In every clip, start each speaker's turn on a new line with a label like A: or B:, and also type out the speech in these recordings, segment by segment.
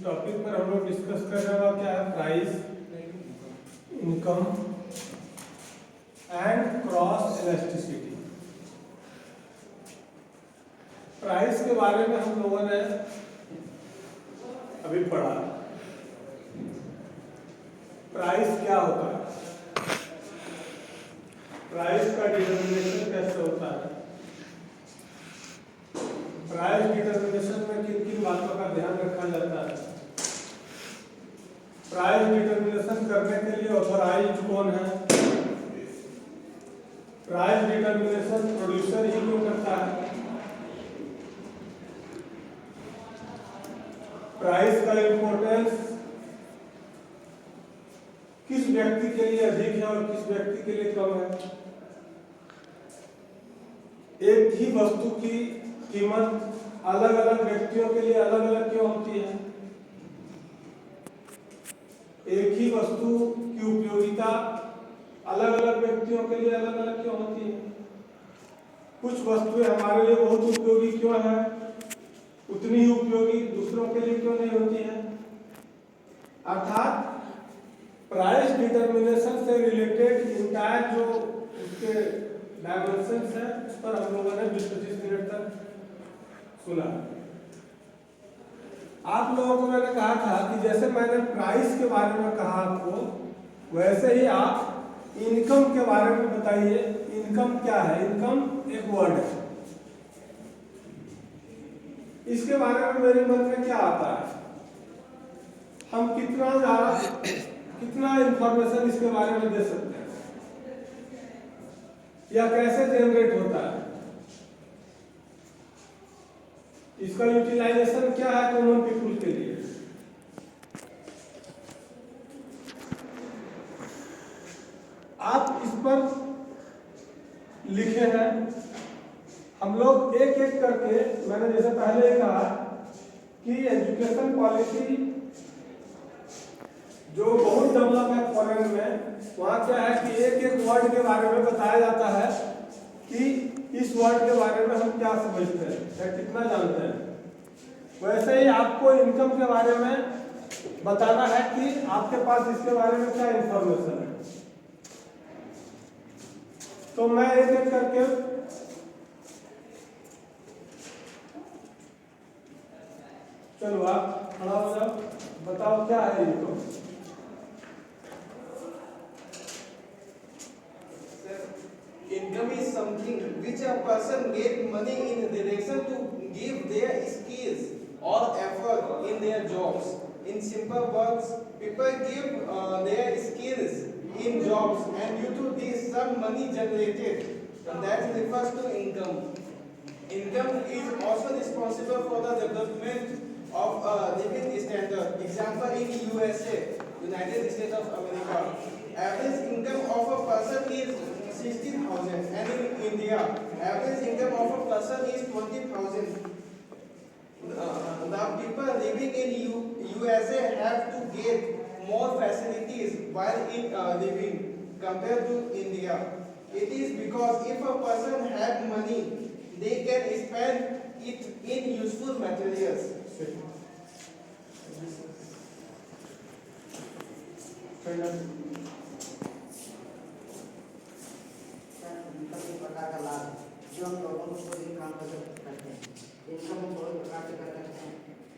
A: Topic पर हम लोग डिस्कस कर रहे हैं क्या है, price, income and cross elasticity. Price के बारे में हम लोगों ने अभी पढ़ा। प्राइस क्या होता है, प्राइस का डिटर्मिनेशन कैसे होता है, प्राइस डिटर्मिनेशन में किन किन बातों का ध्यान रखा जाता है, प्राइस डिटर्मिनेशन करने के लिए ऑथराइज्ड कौन है, प्राइस डिटर्मिनेशन प्रोड्यूसर ही क्यों करता है, प्राइस का इम्पोर्टेंस किस व्यक्ति के लिए अधिक है और किस व्यक्ति के लिए कम है, एक ही वस्तु की कीमत अलग अलग व्यक्तियों के लिए अलग अलग क्यों होती है, एक ही वस्तु की उपयोगिता अलग अलग व्यक्तियों के लिए अलग अलग क्यों होती है, कुछ वस्तुएं हमारे लिए बहुत उपयोगी क्यों है, उतनी ही उपयोगी दूसरों के लिए क्यों नहीं होती है। अर्थात प्राइस डिटर्मिनेशन से रिलेटेड इंटायर जो उसके डायमेंशंस हैं उस पर हम लोगों ने 20-25 मिनट तक सुना। आप लोगों को मैंने कहा था कि जैसे मैंने प्राइस के बारे में कहा आपको, वैसे ही आप इनकम के बारे में बताइए। इनकम क्या है? इनकम एक वर्ड है। इसके बारे में मेरे मन में क्या आता है, हम कितना इंफॉर्मेशन इसके बारे में दे सकते हैं या कैसे जनरेट होता है, इसका यूटिलाइजेशन क्या है कॉमन पीपुल के लिए। आप इस पर लिखे हैं, हम लोग एक एक करके, मैंने जैसे पहले ही कहा कि एजुकेशन पॉलिसी जो बहुत डेवलप है फॉरेन में, वहाँ क्या है कि एक एक वर्ड के बारे में बताया जाता है कि इस वर्ड के बारे में हम क्या समझते हैं या कितना जानते हैं। वैसे ही आपको इनकम के बारे में बताना है कि आपके पास इसके बारे में क्या इंफॉर्मेशन है। तो मैं एक एक करके चलो आप खड़ा हो जाओ, बताओ क्या है income.
B: Income is something which a person get money in relation to give their skills or effort in their jobs. In simple words, people give their skills in jobs, and due to this, some money generated, and that refers to income. Income is also responsible for the development of living standard. Example in USA, United States of America, average income of a person is 60,000, and in India, average income of a person is 20,000. The people living in USA have to get more facilities while living compared to India. It is because if a person have money, they can spend it in useful materials.
C: प्रकार का लाभ जो हम लोगों को कोई काम करते हैं। इनकम हम बहुत प्रकार से कर सकते हैं।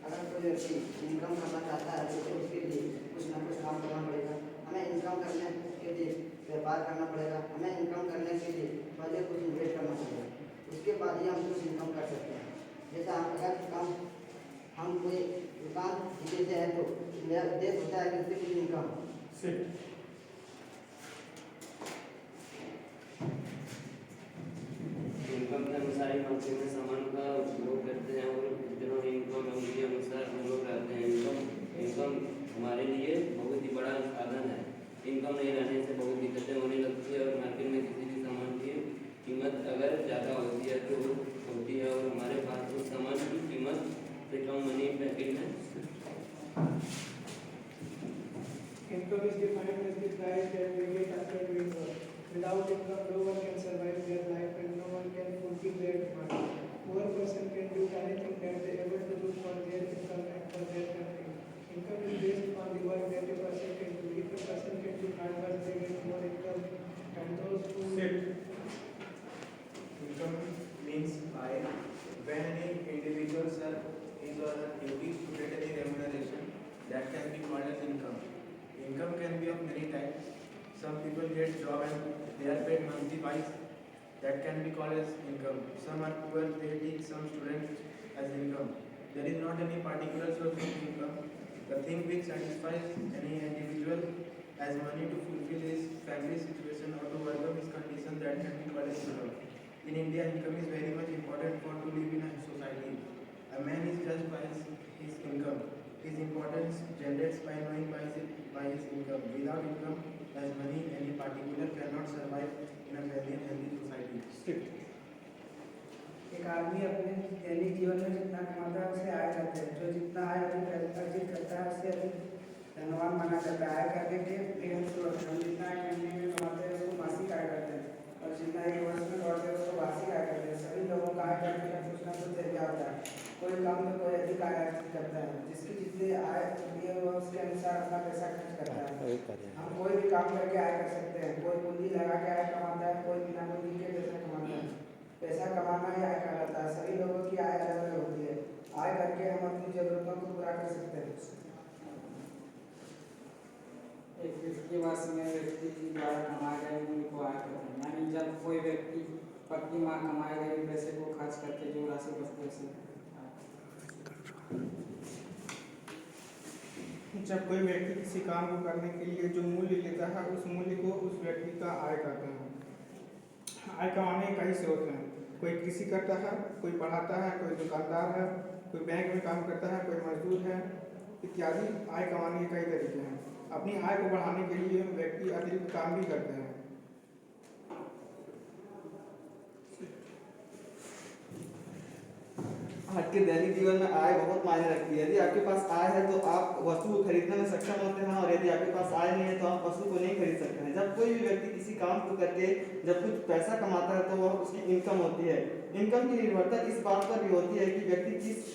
C: अगर कोई व्यक्ति इनकम करना चाहता है तो उसके लिए कुछ ना कुछ काम करना पड़ेगा। हमें इनकम करने के लिए व्यापार करना पड़ेगा। हमें इनकम करने के लिए पहले कुछ इन्वेस्ट करना पड़ेगा, उसके बाद ही हम कुछ इनकम कर सकते हैं। जैसा हम कोई दुकान देते हैं तो मेरा उद्देश्य होता है कि उससे कुछ इनकम।
D: इनकम के अनुसार ही हम कितने सामान का उपयोग करते हैं और जितना इनकम है उसके अनुसार हम लोग रहते हैं। इनकम हमारे लिए बहुत ही बड़ा साधन है। इनकम नहीं रहने से बहुत दिक्कतें होने लगती है और मार्केट में किसी भी सामान की कीमत अगर ज़्यादा होती है तो होती है और हमारे पास उस सामान की कीमत से कम मनी पैकेट में।
E: Income is defined as the price that we get after doing work. Without income, no one can survive their life and no one can fulfill their demand. Poor person can do anything that they able to do for their income and for their country.
B: fees or duties to get any remuneration, that can be called as income. Income can be of many types. Some people get job and they are paid monthly wise. That can be called as income. Some are poor, they teach some students as income. There is not any particular source of income. The thing which satisfies any individual as money to fulfill his family situation or to overcome his condition, that can be called as income. In India, income is very much important for to live in a society. A man is judged by his income. His importance generates by knowing by his income. Without income, as money, any particular cannot survive in a very healthy society.
E: एक आदमी अपने दैनिक जीवन में जितना कमाता है उसे आय कहते हैं। जो जितना आय अधिक अर्जित करता है उसे अधिक धनवान माना जाता है। आय करने के बेहद स्रोत हम जितना आय महीने में कमाते हैं उसको मासिक आय करते हैं और जितना एक वर्ष में कमाते हैं उसको वार्षिक आय करते हैं। सभी लोगों का आय करने का कुछ ना कुछ तरीका होता है। कोई कम तो कोई अधिक आय अर्जित करता है। जिसकी जितनी आय होती है वो उसके अनुसार अपना पैसा खर्च करता है। हम कोई भी काम करके आय कर सकते हैं। कोई पूंजी लगा के आय कमाता है, कोई बिना पूंजी के पैसा कमाता है। पैसा कमाना ही आय कहलाता है। सभी लोगों की आय अलग अलग होती है। आय करके हम अपनी जरूरतों को पूरा कर सकते हैं।
F: एक वित्तीय वर्ष में व्यक्ति द्वारा कमाए गए मूल्य को आय कहते हैं। यानी जब कोई व्यक्ति प्रति माह कमाए गए पैसे को खर्च करके जो राशि बचती है उसे
A: जब कोई व्यक्ति किसी काम को करने के लिए जो मूल्य लेता है उस मूल्य को उस व्यक्ति का आय कहते हैं। आय कमाने के कई स्रोत हैं। कोई कृषि करता है, कोई पढ़ाता है, कोई दुकानदार है, कोई बैंक में काम करता है, कोई मजदूर है इत्यादि। आय कमाने के कई तरीके हैं। अपनी आय को बढ़ाने के लिए व्यक्ति अतिरिक्त काम भी करते हैं।
G: आज के दैनिक जीवन में आय बहुत मायने रखती है। यदि आपके पास आय है तो आप वस्तु को खरीदने में सक्षम होते हैं और यदि आपके पास आय नहीं है तो आप वस्तु को नहीं खरीद सकते हैं। जब कोई भी व्यक्ति किसी काम को करके जब कुछ पैसा कमाता है तो वह उसकी इनकम होती है। इनकम की निर्भरता इस बात पर भी होती है कि व्यक्ति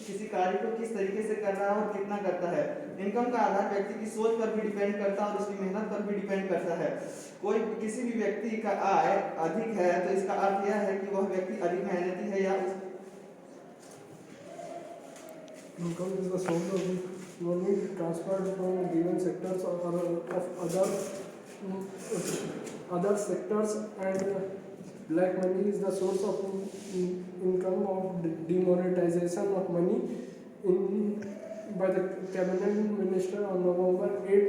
G: किसी कार्य को किस तरीके से कर रहा है और कितना करता है। इनकम का आधार व्यक्ति की सोच पर भी डिपेंड करता है और उसकी मेहनत पर भी डिपेंड करता है। कोई किसी भी व्यक्ति का आय अधिक है तो इसका अर्थ यह है कि वह व्यक्ति अधिक मेहनती है या
H: Income is the source of money transferred from given sectors or of other sectors, and black money is the source of income of demonetization of money by the cabinet minister on November 8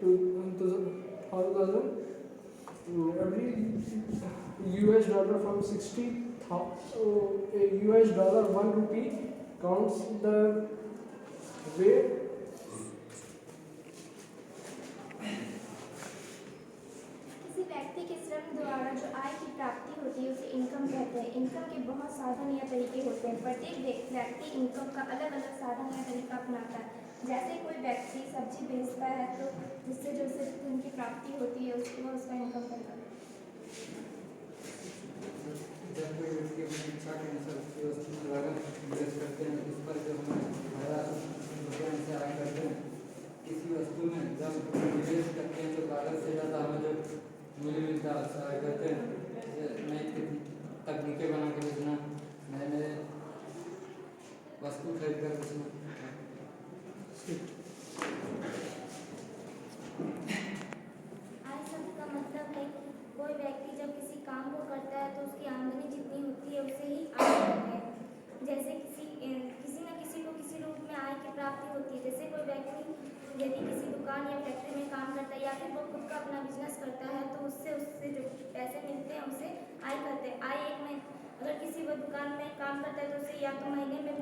H: 2000. Every US dollar from 60 US dollar 1 rupee counts the way
I: किसी व्यक्ति के श्रम द्वारा जो आय की प्राप्ति होती है उसे इनकम कहते हैं। इनकम के बहुत साधन या तरीके होते हैं। प्रत्येक व्यक्ति इनकम का अलग अलग साधन या तरीका अपनाता है। जैसे कोई व्यक्ति सब्जी बेचता है तो जिससे जो उसे धन की प्राप्ति होती है उसको उसका इनकम कहता है।
F: जब कोई व्यक्ति अपनी इच्छा के अनुसार उसकी वस्तु में लागत निवेश करते हैं उस पर जब हम रुपये से आय करते हैं। किसी वस्तु में जब निवेश करते हैं तो लागत से ज़्यादा हमें जो मूल्य मिलता है उससे आय करते हैं। नई तकनीकें बना के बेचना, नए नए वस्तु खरीद कर बेचना।
I: आय शब्द का मतलब है कि कोई व्यक्ति जब किसी काम को करता है तो उसकी आमदनी जितनी होती है उसे ही आय कहते हैं। जैसे किसी न किसी को किसी रूप में आय की प्राप्ति होती है। जैसे कोई व्यक्ति यदि किसी दुकान या फैक्ट्री में काम करता है या फिर वो खुद का अपना बिजनेस करता है तो उससे जो पैसे मिलते हैं उसे आय कहते हैं। आय एक में अगर किसी वो दुकान में काम करता है तो उसे या तो महीने में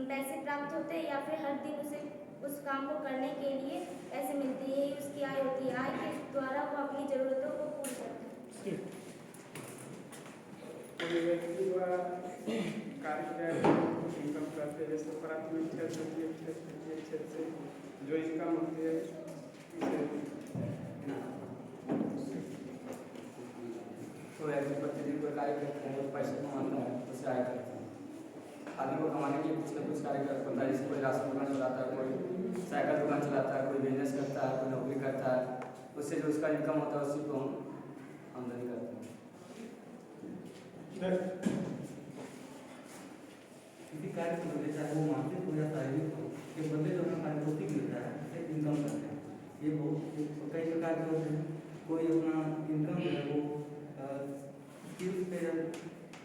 I: पैसे प्राप्त होते हैं या फिर हर दिन उसे उस काम को करने के लिए पैसे मिलते हैं। यही उसकी आय होती है। आय के द्वारा वो अपनी ज़रूरतों को पूरी करता है।
E: कोई व्यक्ति द्वारा कार्य इनकम करते हैं। जैसे प्राथमिक क्षेत्र, द्वितीय क्षेत्र, तृतीय क्षेत्र से जो इनकम होती है
F: तो व्यक्ति प्रतिदिन कोई कार्य करते हैं, पैसे कमाता है, उसे आय करते हैं। आदमी को कमाने के लिए कुछ न कुछ कार्य करता है। जैसे कोई राशन दुकान चलाता है, कोई साइकिल दुकान चलाता है, कोई बिजनेस करता है, कोई नौकरी करता है। उससे जो उसका इनकम होता है उसी को हम आमदनी करते हैं। किसी कार्य के बदले चाहे वो मानसिक हो या शारीरिक हो के बदले जो हमें पारितोषिक मिलता है उसे इनकम करते हैं। ये बहुत कई प्रकार के होते हैं। कोई अपना इनकम जो है वो स्किल्स पे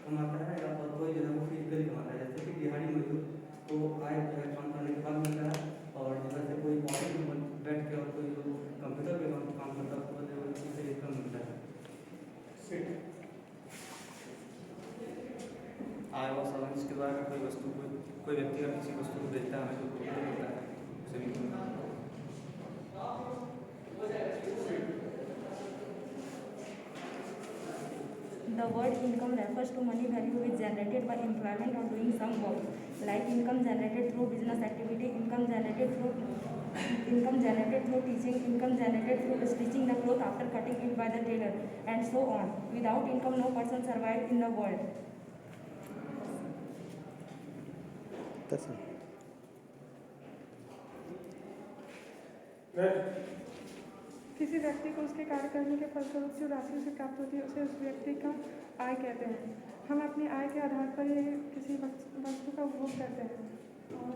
F: कमाता है या और कोई जो है वो फिजिकली कमाता है। जैसे कि दिहाड़ी मजदूर को आय जो है काम करने के बाद मिलता है, और जैसे कोई ऑफिस में बैठ के और कोई जो कंप्यूटर पे काम करता है उसको बदले उसे इनकम मिलता है। आय और साधन के द्वारा कोई वस्तु कोई व्यक्ति का किसी वस्तु को बेचता है जो प्रॉफिट होता है उसे भी इनकम मिलता है।
J: The word income refers to money value which is generated by employment or doing some work, like income generated through business activity, income generated through teaching, income generated through stitching the cloth after cutting it by the tailor, and so on. Without income, no person survives in the world.
K: किसी व्यक्ति को उसके कार्य करने के फलस्वरूप जो राशि उसे प्राप्त होती है उसे उस व्यक्ति का आय कहते हैं। हम अपनी आय के आधार पर ही किसी वस्तु का उपभोग करते हैं, और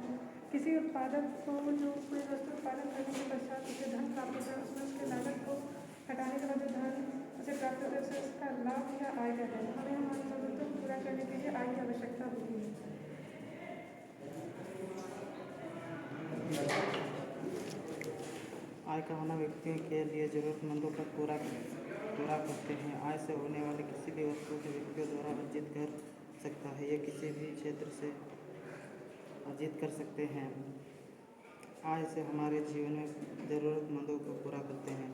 K: किसी उत्पादक को जो कोई वस्तु उत्पादन करने के पश्चात उसे धन प्राप्त होता है उसमें उसके लागत को हटाने के बाद जो धन उसे प्राप्त होता है उसे उसका लाभ या आय कहते हैं। हमें हमारी जरूरतों को पूरा करने के लिए आय की आवश्यकता होती है।
C: आय का होना व्यक्तियों के लिए जरूरतमंदों को पूरा करते हैं। आय से होने वाले किसी भी वस्तु को व्यक्तियों द्वारा अर्जित कर सकता है। ये किसी भी क्षेत्र से अर्जित कर सकते हैं। आय से हमारे जीवन में ज़रूरतमंदों को पूरा करते हैं।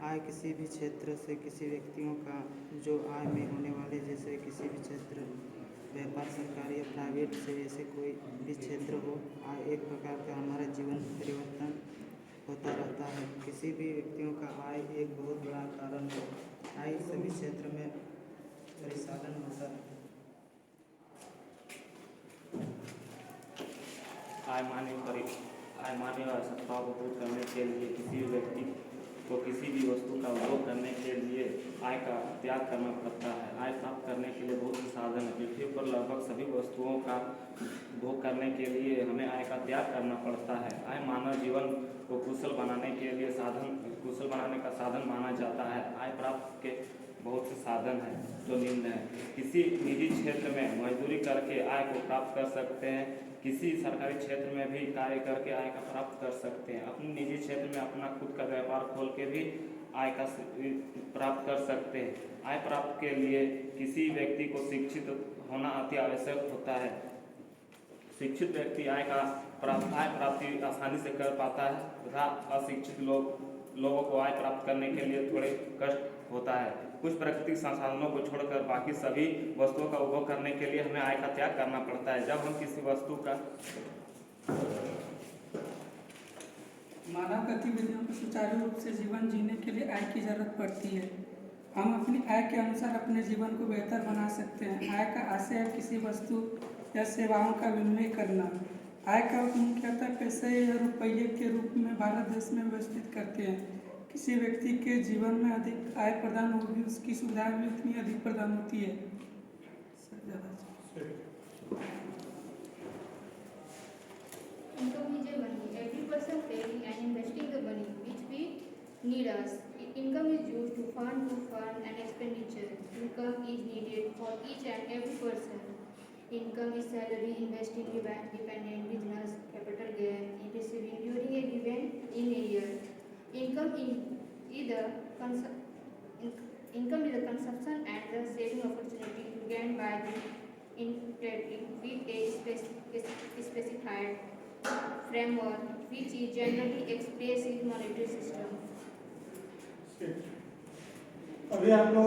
C: आय किसी भी क्षेत्र से किसी व्यक्तियों का जो आय में होने वाले, जैसे किसी भी क्षेत्र व्यापार, सरकारी या प्राइवेट से ऐसे कोई भी क्षेत्र हो, आय एक प्रकार का हमारा जीवन परिवर्तन होता रहता है। किसी भी व्यक्तियों का आय एक बहुत बड़ा कारण है। आय सभी क्षेत्र में परिचालन होता है।
D: आय मान्य आवश्यकताओं को पूर्ण करने के लिए किसी भी व्यक्ति को किसी भी वस्तु का उपभोग करने के लिए आय का त्याग करना पड़ता है। आय प्राप्त करने के लिए बहुत से साधन हैं। पृथ्वी पर लगभग सभी वस्तुओं का उपभोग करने के लिए हमें आय का त्याग करना पड़ता है। आय मानव जीवन को कुशल बनाने का साधन माना जाता है। आय प्राप्त के बहुत से साधन हैं जो निम्न हैं। किसी निजी क्षेत्र में मजदूरी करके आय को प्राप्त कर सकते हैं। किसी सरकारी क्षेत्र में भी कार्य करके आय का प्राप्त कर सकते हैं। अपने निजी क्षेत्र में अपना खुद का व्यापार खोल के भी आय का प्राप्त कर सकते हैं। आय प्राप्त के लिए किसी व्यक्ति को शिक्षित होना अति आवश्यक होता है। शिक्षित व्यक्ति आय प्राप्ति आसानी से कर पाता है तथा अशिक्षित लोगों को आय प्राप्त करने के लिए थोड़े कष्ट होता है। कुछ प्राकृतिक संसाधनों को छोड़कर बाकी सभी वस्तुओं का उपभोग करने के लिए हमें आय का त्याग करना पड़ता है। जब हम किसी वस्तु का
L: मानव गतिविधियों को सुचारू रूप से जीवन जीने के लिए आय की जरूरत पड़ती है। हम अपनी आय के अनुसार अपने जीवन को बेहतर बना सकते हैं। आय का आशय है किसी वस्तु या सेवाओं का विनिमय करना। आय का मुख्यतः पैसे या रुपये के रूप में भारत देश में व्यवस्थित करते हैं। किसी व्यक्ति के जीवन में अधिक आय प्रदान होगी, उसकी सुविधाएं भी उतनी अधिक प्रदान होती है।
M: Income is a money. Every person saving and investing the money which we need us. Income is used to fund an expenditure. Income is needed for each and every person. Income is salary, investing, dependent, business, capital gain, receiving during a given in a year. Income is the consumption and the saving opportunity gained by the interacting with a specified framework which is generally expressed in monetary system.
A: अभी आप लोग